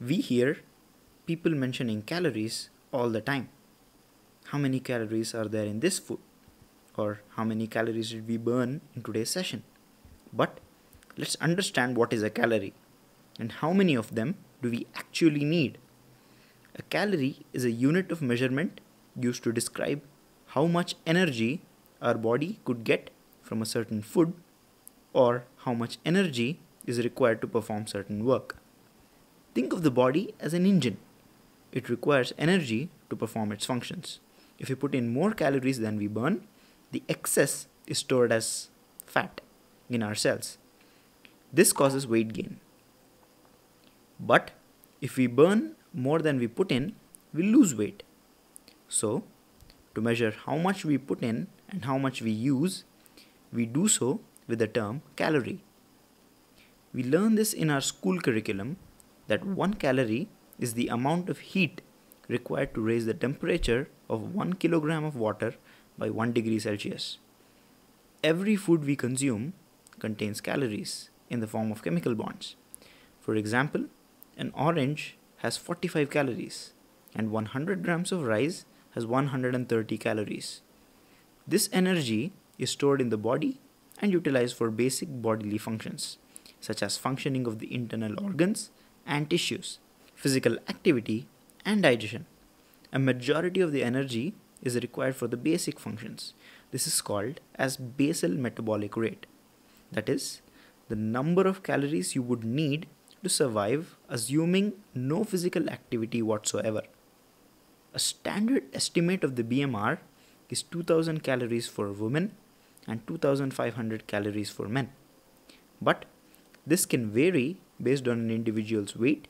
We hear people mentioning calories all the time. How many calories are there in this food? Or how many calories did we burn in today's session? But let's understand what is a calorie and how many of them do we actually need. A calorie is a unit of measurement used to describe how much energy our body could get from a certain food or how much energy is required to perform certain work. Think of the body as an engine. It requires energy to perform its functions. If we put in more calories than we burn, the excess is stored as fat in our cells. This causes weight gain. But if we burn more than we put in, we lose weight. So, to measure how much we put in and how much we use, we do so with the term calorie. We learn this in our school curriculum that 1 calorie is the amount of heat required to raise the temperature of 1 kilogram of water by 1 degree Celsius. Every food we consume contains calories in the form of chemical bonds. For example, an orange has 45 calories and 100 grams of rice has 130 calories. This energy is stored in the body and utilized for basic bodily functions such as functioning of the internal organs and tissues, physical activity, and digestion. A majority of the energy is required for the basic functions. This is called as basal metabolic rate. That is, the number of calories you would need to survive assuming no physical activity whatsoever. A standard estimate of the BMR is 2000 calories for women and 2500 calories for men. But this can vary based on an individual's weight,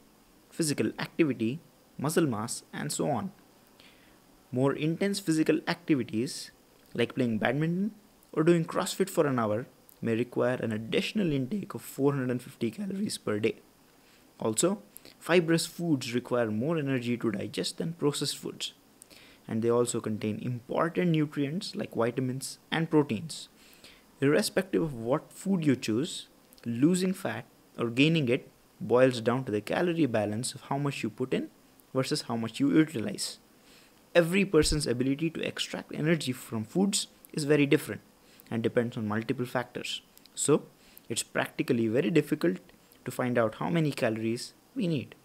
physical activity, muscle mass, and so on. More intense physical activities like playing badminton or doing CrossFit for an hour may require an additional intake of 450 calories per day. Also, fibrous foods require more energy to digest than processed foods, and they also contain important nutrients like vitamins and proteins. Irrespective of what food you choose, losing fat or gaining it boils down to the calorie balance of how much you put in versus how much you utilize. Every person's ability to extract energy from foods is very different and depends on multiple factors. So, it's practically very difficult to find out how many calories we need.